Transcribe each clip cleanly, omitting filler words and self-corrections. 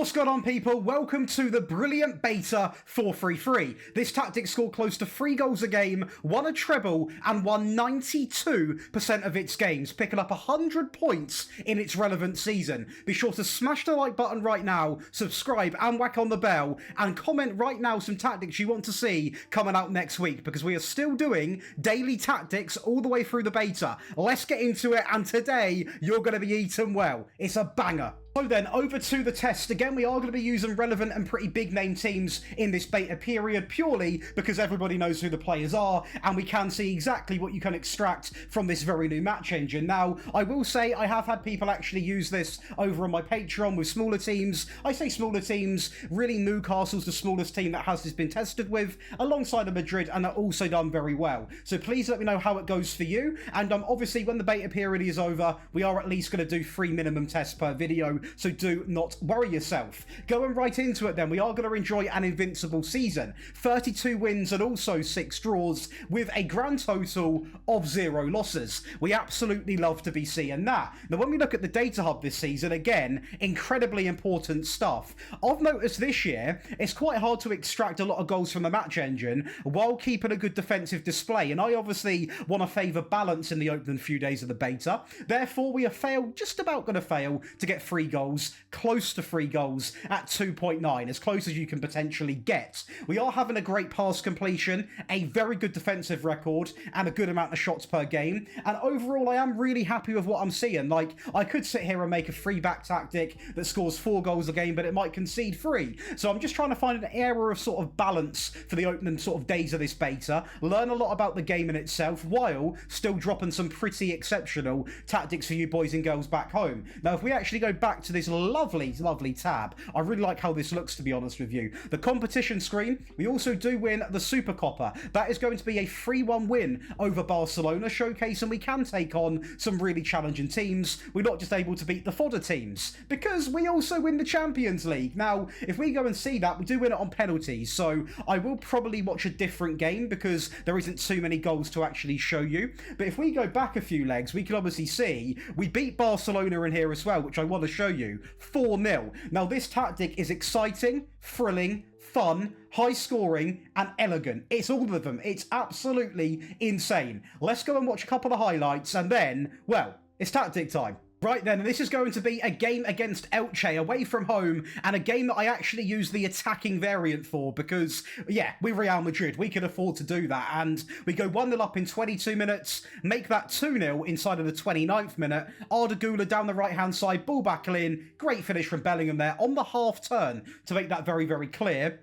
What's going on, people? Welcome to the brilliant Beta 433. This tactic scored close to 3 goals a game, won a treble, and won 92% of its games, picking up 100 points in its relevant season. Be sure to smash the like button right now, subscribe and whack on the bell, and comment right now some tactics you want to see coming out next week, because we are still doing daily tactics all the way through the beta. Let's get into it, and today you're going to be eaten well. It's a banger. So then, over to the test. Again, we are going to be using relevant and pretty big name teams in this beta period, purely because everybody knows who the players are, and we can see exactly what you can extract from this very new match engine. Now, I will say I have had people actually use this over on my Patreon with smaller teams. I say smaller teams, really Newcastle's the smallest team that has this been tested with, alongside of Madrid, and they're also done very well. So please let me know how it goes for you, and obviously when the beta period is over, we are at least going to do 3 minimum tests per video, so do not worry yourself. Going right into it then, we are going to enjoy an Invincible season. 32 wins and also 6 draws with a grand total of 0 losses. We absolutely love to be seeing that. Now when we look at the data hub this season, again, incredibly important stuff. I've noticed this year, it's quite hard to extract a lot of goals from the match engine while keeping a good defensive display, and I obviously want to favour balance in the opening few days of the beta. Therefore, we are just about going to fail to get 3 goals, close to 3 goals at 2.9, as close as you can potentially get. We are having a great pass completion, a very good defensive record, and a good amount of shots per game, and overall I am really happy with what I'm seeing. Like, I could sit here and make a 3-back tactic that scores 4 goals a game, but it might concede 3. So I'm just trying to find an area of sort of balance for the opening sort of days of this beta, learn a lot about the game in itself, while still dropping some pretty exceptional tactics for you boys and girls back home. Now, if we actually go back to this lovely tab, I really like how this looks, to be honest with you. The competition screen, we also do win the Super Copper. That is going to be a 3-1 win over Barcelona, showcasing we can take on some really challenging teams. We're not just able to beat the fodder teams, because we also win the Champions League. Now, if we go and see that, we do win it on penalties, so I will probably watch a different game because there isn't too many goals to actually show you. But if we go back a few legs, we can obviously see we beat Barcelona in here as well, which I want to show you. 4-0. Now, this tactic is exciting, thrilling, fun, high scoring, and elegant. It's all of them. It's absolutely insane. Let's go and watch a couple of highlights, and then, well, it's tactic time. Right then, and this is going to be a game against Elche away from home, and a game that I actually use the attacking variant for because, yeah, we're Real Madrid. We can afford to do that, and we go 1-0 up in 22 minutes, make that 2-0 inside of the 29th minute. Arda Güler down the right-hand side, ball back in. Great finish from Bellingham there on the half turn to make that very, very clear.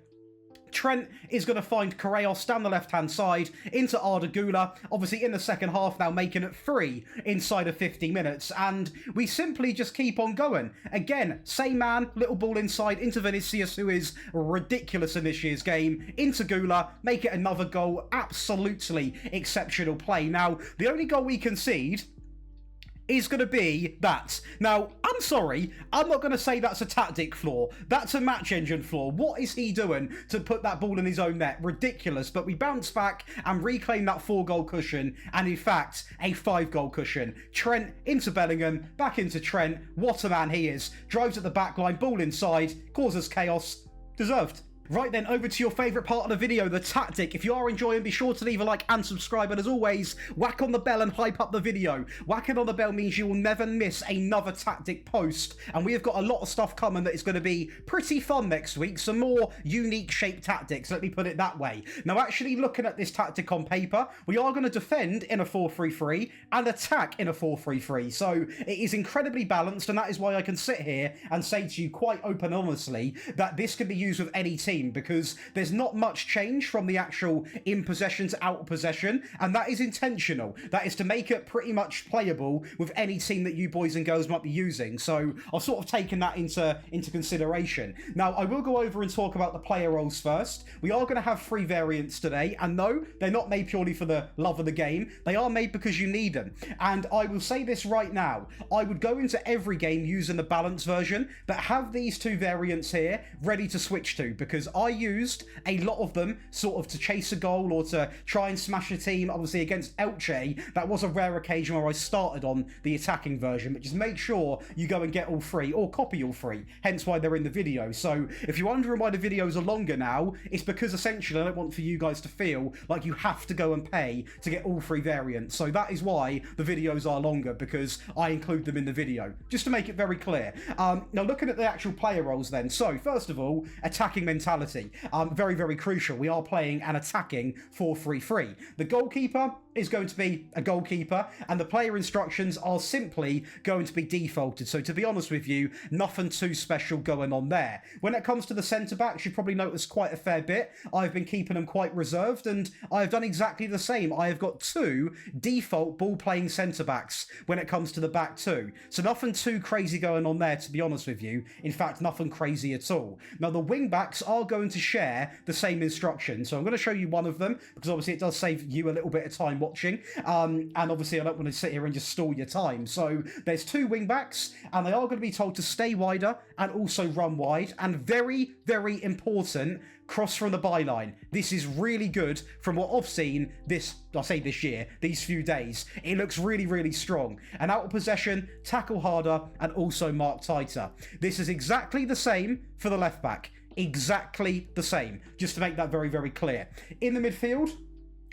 Trent is going to find Correos down the left-hand side into Arda Güler, obviously in the second half now, making it 3 inside of 50 minutes, and we simply just keep on going. Again, same man, little ball inside into Vinicius, who is ridiculous in this year's game, into Güler, make it another goal. Absolutely exceptional play. Now, the only goal we concede is going to be that. Now, I'm sorry, I'm not going to say that's a tactic flaw. That's a match engine flaw. What is he doing to put that ball in his own net? Ridiculous. But we bounce back and reclaim that 4-goal cushion, and in fact, a 5-goal cushion. Trent into Bellingham, back into Trent. What a man he is. Drives at the back line, ball inside, causes chaos. Deserved. Right then, over to your favourite part of the video, the tactic. If you are enjoying, be sure to leave a like and subscribe. And as always, whack on the bell and hype up the video. Whacking on the bell means you will never miss another tactic post. And we have got a lot of stuff coming that is going to be pretty fun next week. Some more unique shaped tactics, let me put it that way. Now, actually looking at this tactic on paper, we are going to defend in a 4-3-3 and attack in a 4-3-3. So it is incredibly balanced, and that is why I can sit here and say to you quite open honestly that this can be used with any team, because there's not much change from the actual in possession to out of possession, and that is intentional. That is to make it pretty much playable with any team that you boys and girls might be using. So I've sort of taken that into consideration. Now, I will go over and talk about the player roles first. We are going to have 3 variants today, and no, they're not made purely for the love of the game. They are made because you need them. And I will say this right now, I would go into every game using the balance version, but have these 2 variants here ready to switch to, because because I used a lot of them sort of to chase a goal or to try and smash a team. Obviously against Elche, that was a rare occasion where I started on the attacking version, but just make sure you go and get all three or copy all three, hence why they're in the video. So if you're wondering why the videos are longer now, it's because essentially I don't want for you guys to feel like you have to go and pay to get all three variants. So that is why the videos are longer, because I include them in the video, just to make it very clear. Now looking at the actual player roles then, so first of all, attacking mentality, very, very crucial. We are playing an attacking 4-3-3. The goalkeeper is going to be a goalkeeper, and the player instructions are simply going to be defaulted. So to be honest with you, nothing too special going on there. When it comes to the centre-backs, you've probably noticed quite a fair bit. I've been keeping them quite reserved, and I've done exactly the same. I have got 2 default ball-playing centre-backs when it comes to the back 2. So nothing too crazy going on there, to be honest with you. In fact, nothing crazy at all. Now, the wing-backs are going to share the same instructions. So I'm going to show you one of them, because obviously it does save you a little bit of time watching, and obviously I don't want to sit here and just stall your time. So there's 2 wing backs, and they are going to be told to stay wider and also run wide, and very, very important, cross from the byline. This is really good from what I've seen this year, these few days. It looks really, really strong. And out of possession, tackle harder, and also mark tighter. This is exactly the same for the left back. Exactly the same, just to make that very, very clear. In the midfield,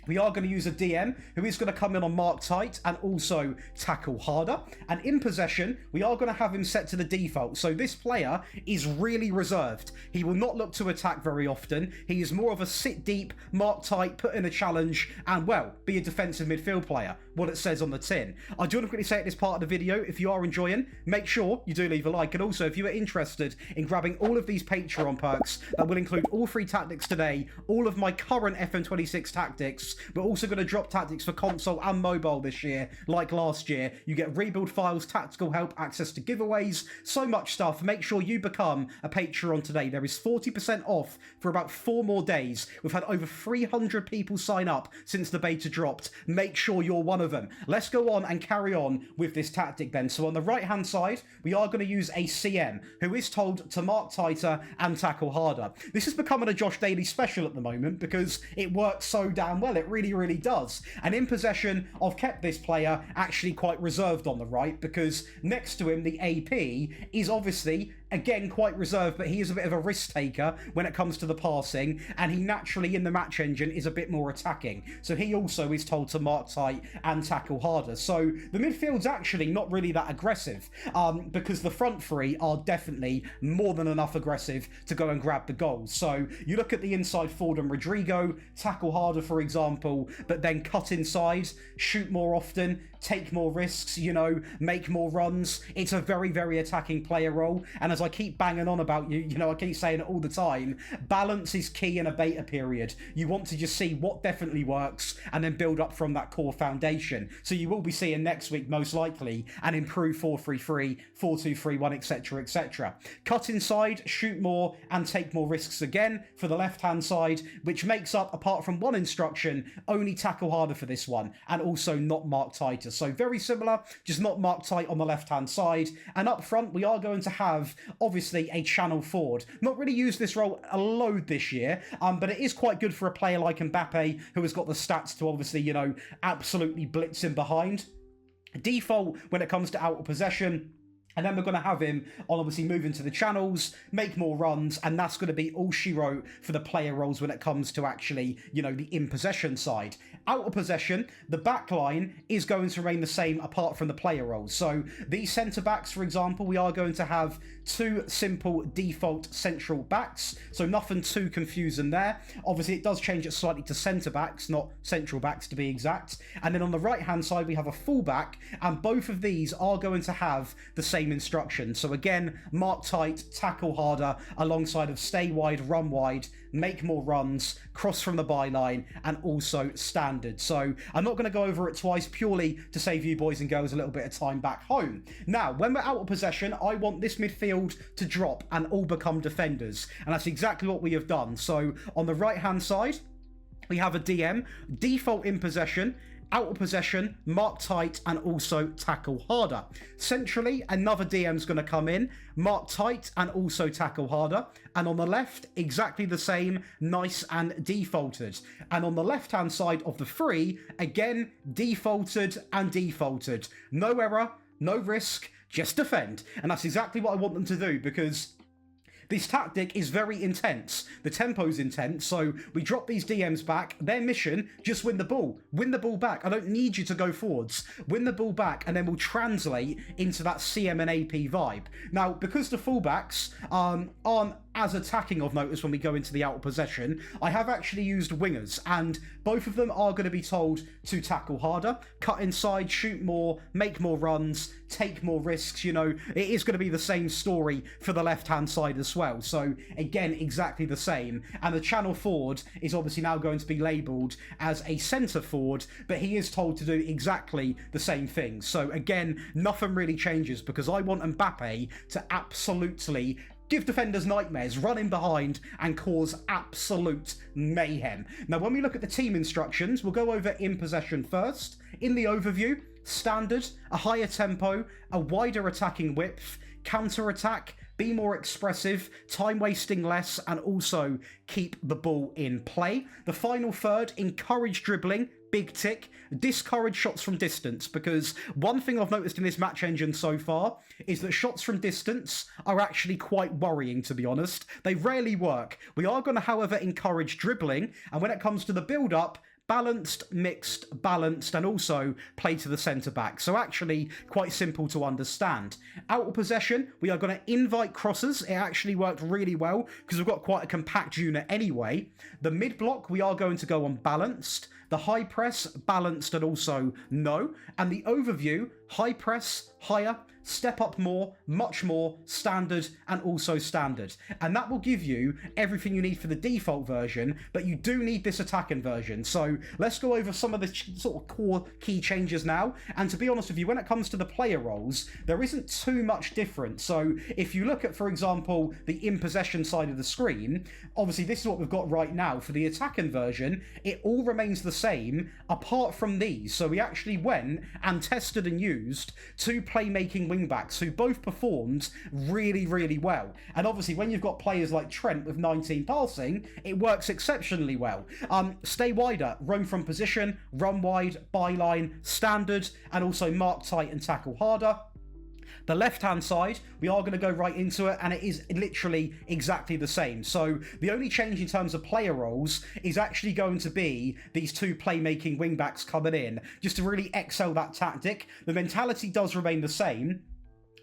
we are going to use a DM who is going to come in on mark tight and also tackle harder. And in possession, we are going to have him set to the default. So this player is really reserved. He will not look to attack very often. He is more of a sit deep, mark tight, put in a challenge, and, well, be a defensive midfield player, what it says on the tin. I do want to quickly say at this part of the video, if you are enjoying, make sure you do leave a like. And also, if you are interested in grabbing all of these Patreon perks, that will include all 3 tactics today, all of my current FM26 tactics. We're also going to drop tactics for console and mobile this year, like last year. You get rebuild files, tactical help, access to giveaways, so much stuff. Make sure you become a Patreon today. There is 40% off for about 4 more days. We've had over 300 people sign up since the beta dropped. Make sure you're one of them. Let's go on and carry on with this tactic then. So on the right-hand side, we are going to use a CM, who is told to mark tighter and tackle harder. This is becoming a JoshDaly special at the moment because it works so damn well. It really, really does. And in possession, I've kept this player actually quite reserved on the right, because next to him, the AP is obviously, again, quite reserved, but he is a bit of a risk taker when it comes to the passing, and he naturally, in the match engine, is a bit more attacking. So he also is told to mark tight and tackle harder. So the midfield's actually not really that aggressive, because the front 3 are definitely more than enough aggressive to go and grab the goals. So you look at the inside forward and Rodrigo, tackle harder, for example, but then cut inside, shoot more often, take more risks, you know, make more runs. It's a very, very attacking player role. And as I keep banging on about you know, I keep saying it all the time, balance is key in a beta period. You want to just see what definitely works and then build up from that core foundation. So you will be seeing next week, most likely, an improved 4-3-3, 4-2-3-1, etc, etc. Cut inside, shoot more, and take more risks again for the left-hand side, which makes up, apart from one instruction, only tackle harder for this one, and also not mark tighter. So very similar, just not mark tight on the left-hand side. And up front, we are going to have, obviously, a channel forward. Not really used this role a load this year, but it is quite good for a player like Mbappe, who has got the stats to obviously, you know, absolutely blitz him behind. Default when it comes to out of possession. And then we're going to have him on obviously moving to the channels, make more runs, and that's going to be all she wrote for the player roles when it comes to actually, you know, the in-possession side. Out of possession, the back line is going to remain the same apart from the player roles. So these centre-backs, for example, we are going to have 2 simple default central backs, so nothing too confusing there. Obviously, it does change it slightly to centre-backs, not central backs to be exact. And then on the right-hand side, we have a full-back, and both of these are going to have the same instructions. So again, mark tight, tackle harder, alongside of stay wide, run wide, make more runs, cross from the byline, and also standard. So I'm not going to go over it twice, purely to save you boys and girls a little bit of time back home. Now, when we're out of possession, I want this midfield to drop and all become defenders, and that's exactly what we have done. So on the right hand side, we have a DM, default in possession, out of possession, mark tight, and also tackle harder. Centrally, another DM's going to come in, mark tight, and also tackle harder. And on the left, exactly the same, nice and defaulted. And on the left-hand side of the three, again, defaulted and defaulted. No error, no risk, just defend. And that's exactly what I want them to do, because this tactic is very intense. The tempo's intense, so we drop these DMs back. Their mission, just win the ball. Win the ball back. I don't need you to go forwards. Win the ball back, and then we'll translate into that CM and AP vibe. Now, because the fullbacks aren't as attacking of notice when we go into the out of possession, I have actually used wingers, and both of them are going to be told to tackle harder, cut inside, shoot more, make more runs, take more risks. You know, it is going to be the same story for the left-hand side as well. So again, exactly the same. And the channel forward is obviously now going to be labelled as a centre forward, but he is told to do exactly the same thing. So again, nothing really changes, because I want Mbappe to absolutely give defenders nightmares, run in behind, and cause absolute mayhem. Now, when we look at the team instructions, we'll go over in possession first. In the overview, standard, a higher tempo, a wider attacking width, counter-attack, be more expressive, time wasting less, and also keep the ball in play. The final third, encourage dribbling, big tick, discourage shots from distance, because one thing I've noticed in this match engine so far is that shots from distance are actually quite worrying, to be honest. They rarely work. We are going to, however, encourage dribbling, and when it comes to the build-up, balanced, mixed, balanced, and also play to the centre-back. So actually quite simple to understand. Out of possession, we are going to invite crosses. It actually worked really well because we've got quite a compact unit anyway. The mid-block, we are going to go on balanced. The high press, balanced, and also no. And the overview, high press, higher, step up more, much more, standard, and also standard. And that will give you everything you need for the default version, but you do need this attacking version. So let's go over some of the sort of core key changes now. And to be honest with you, when it comes to the player roles, there isn't too much difference. So if you look at, for example, the in possession side of the screen, obviously this is what we've got right now. For the attacking version, it all remains the same apart from these. So we actually went and tested and used two playmaking wingbacks who both performed really, really well. And obviously when you've got players like Trent with 19 passing, it works exceptionally well. Stay wider, roam from position, run wide, byline, standard, and also mark tight and tackle harder. The left-hand side, we are going to go right into it, and it is literally exactly the same. So the only change in terms of player roles is actually going to be these two playmaking wingbacks coming in, just to really excel that tactic. The mentality does remain the same.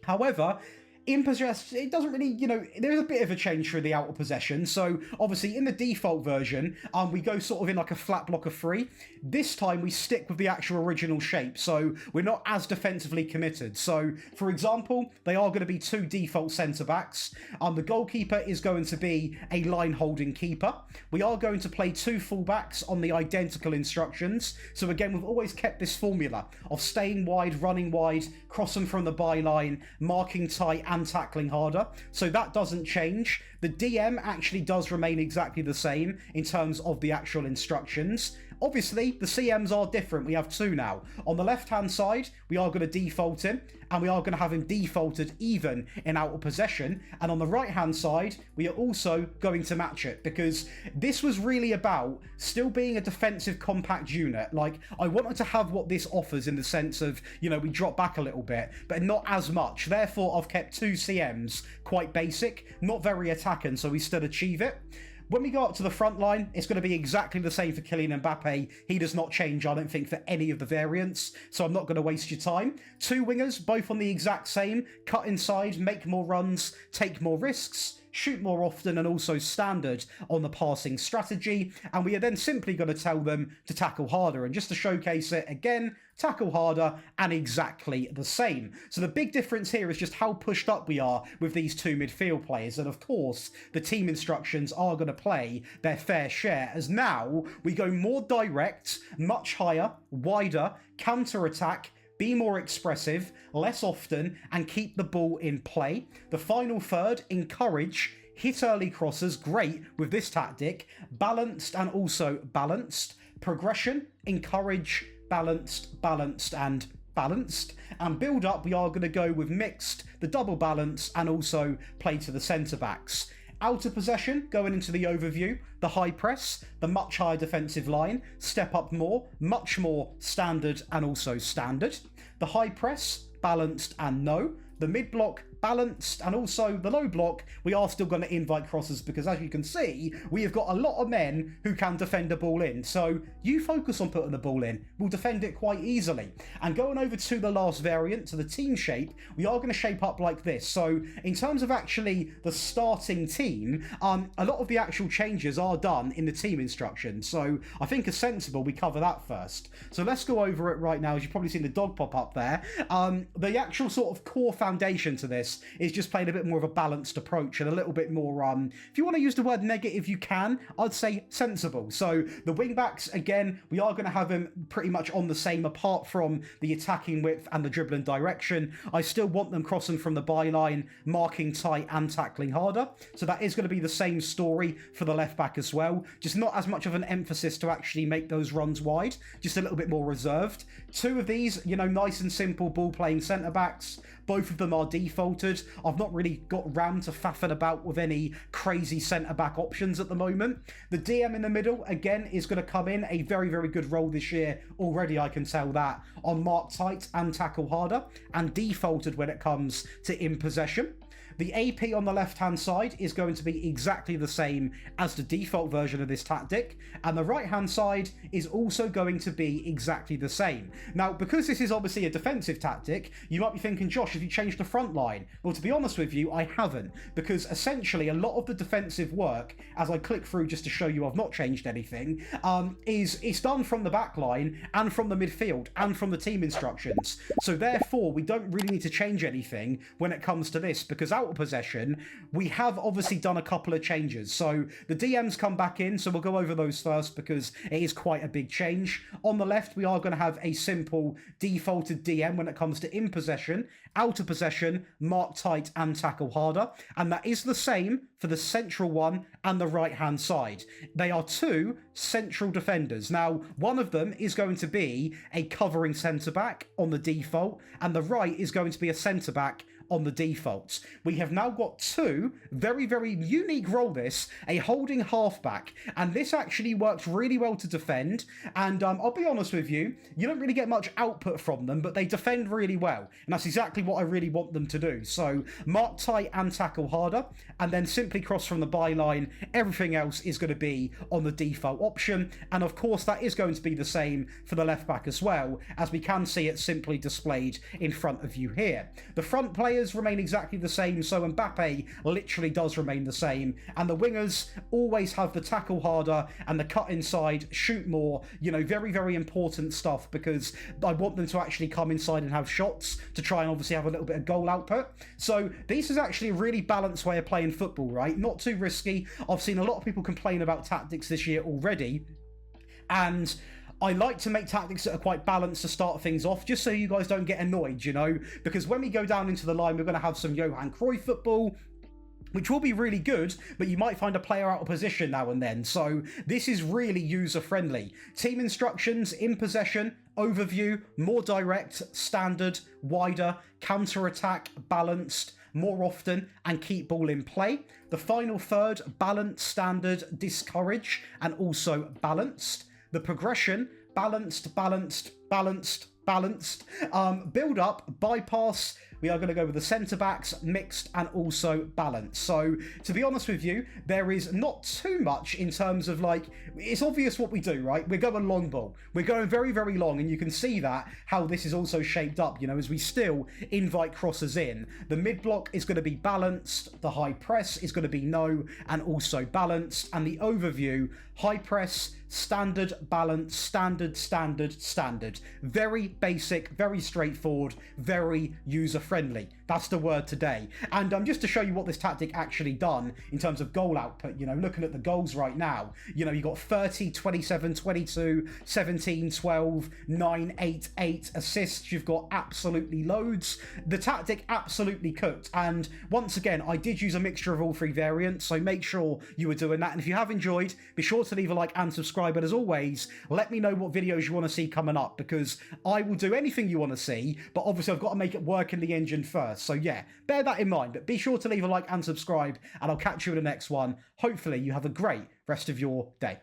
However, in possession, it doesn't really, there's a bit of a change through the out of possession. So obviously in the default version, we go sort of in like a flat block of three. This time we stick with the actual original shape, so we're not as defensively committed. So for example, they are going to be two default centre-backs. The goalkeeper is going to be a line-holding keeper. We are going to play two fullbacks on the identical instructions. So again, we've always kept this formula of staying wide, running wide, crossing from the byline, marking tight, and tackling harder. So that doesn't change. The DM actually does remain exactly the same in terms of the actual instructions. Obviously, the CMs are different. We have two now. On the left-hand side, we are going to default him, and we are going to have him defaulted even in out of possession. And on the right-hand side, we are also going to match it, because this was really about still being a defensive compact unit. Like, I wanted to have what this offers in the sense of, we drop back a little bit, but not as much. Therefore, I've kept two CMs quite basic, not very attacking, so we still achieve it. When we go up to the front line, it's going to be exactly the same for Kylian Mbappe. He does not change, I don't think, for any of the variants, so I'm not going to waste your time. Two wingers, both on the exact same. Cut inside, make more runs, take more risks, shoot more often, and also standard on the passing strategy. And we are then simply going to tell them to tackle harder. And just to showcase it again, tackle harder, and exactly the same. So the big difference here is just how pushed up we are with these two midfield players. And of course, the team instructions are going to play their fair share, as now we go more direct, much higher, wider, counter-attack, be more expressive, less often, and keep the ball in play. The final third, encourage, hit early crosses, great with this tactic, balanced and also balanced. Progression, encourage, balanced, balanced, and balanced. And build up, we are going to go with mixed, the double balance, and also play to the centre backs. Out of possession, going into the overview, the high press, the much higher defensive line, step up more, much more standard and also standard. The high press, balanced and no. The mid block, balanced, and also the low block, we are still going to invite crosses because, as you can see, we have got a lot of men who can defend a ball in. So you focus on putting the ball in, we'll defend it quite easily. And going over to the last variant, to the team shape, we are going to shape up like this. So in terms of actually the starting team, a lot of the actual changes are done in the team instructions. So I think it's sensible we cover that first. So let's go over it right now. As you've probably seen the dog pop up there. The actual sort of core foundation to this is just playing a bit more of a balanced approach and a little bit more, if you want to use the word negative, you can. I'd say sensible. So the wing backs, again, we are going to have them pretty much on the same, apart from the attacking width and the dribbling direction. I still want them crossing from the byline, marking tight and tackling harder. So that is going to be the same story for the left back as well. Just not as much of an emphasis to actually make those runs wide, just a little bit more reserved. Two of these, nice and simple ball playing centre backs. Both of them are defaulted. I've not really got round to faffing about with any crazy centre-back options at the moment. The DM in the middle, again, is going to come in a very, very good role this year. Already, I can tell that. On mark tight and tackle harder. And defaulted when it comes to in possession. The AP on the left-hand side is going to be exactly the same as the default version of this tactic, and the right-hand side is also going to be exactly the same. Now, because this is obviously a defensive tactic, you might be thinking, Josh, have you changed the front line? Well, to be honest with you, I haven't, because essentially a lot of the defensive work, as I click through just to show you I've not changed anything, is done from the back line and from the midfield and from the team instructions. So therefore, we don't really need to change anything when it comes to this, because out of possession, we have obviously done a couple of changes. So the DMs come back in, so we'll go over those first because it is quite a big change. On the left, we are going to have a simple defaulted DM when it comes to in possession, out of possession, mark tight and tackle harder. And that is the same for the central one and the right-hand side. They are two central defenders. Now, one of them is going to be a covering centre-back on the default, and the right is going to be a centre-back on the defaults. We have now got two very, very unique role this, a holding halfback, and this actually works really well to defend, and I'll be honest with you, you don't really get much output from them, but they defend really well, and that's exactly what I really want them to do. So mark tight and tackle harder, and then simply cross from the byline. Everything else is going to be on the default option, and of course that is going to be the same for the left back as well, as we can see it simply displayed in front of you here. The front players remain exactly the same, so Mbappe literally does remain the same, and the wingers always have the tackle harder and the cut inside, shoot more, very, very important stuff, because I want them to actually come inside and have shots to try and obviously have a little bit of goal output. So this is actually a really balanced way of playing football, right? Not too risky. I've seen a lot of people complain about tactics this year already, and I like to make tactics that are quite balanced to start things off, just so you guys don't get annoyed, because when we go down into the line, we're going to have some Johan Cruyff football, which will be really good, but you might find a player out of position now and then. So this is really user-friendly. Team instructions, in possession, overview, more direct, standard, wider, counter-attack, balanced, more often, and keep ball in play. The final third, balanced, standard, discourage, and also balanced. The progression, balanced, balanced, balanced, balanced. Build up, bypass. We are going to go with the centre backs, mixed, and also balanced. So, to be honest with you, there is not too much in terms of it's obvious what we do, right? We're going long ball. We're going very, very long, and you can see that, how this is also shaped up, as we still invite crosses in. The mid block is going to be balanced, the high press is going to be no, and also balanced, and the overview, high press, standard, balance, standard, standard, standard. Very basic, very straightforward, very user-friendly. That's the word today. And just to show you what this tactic actually done in terms of goal output, you know, looking at the goals right now, you know, you got 30, 27, 22, 17, 12, 9, 8, 8 assists. You've got absolutely loads. The tactic absolutely cooked. And once again, I did use a mixture of all three variants, so make sure you were doing that. And if you have enjoyed, be sure to leave a like and subscribe. And as always, let me know what videos you want to see coming up, because I will do anything you want to see, but obviously I've got to make it work in the engine first. So yeah, bear that in mind. But be sure to leave a like and subscribe, and I'll catch you in the next one. Hopefully you have a great rest of your day.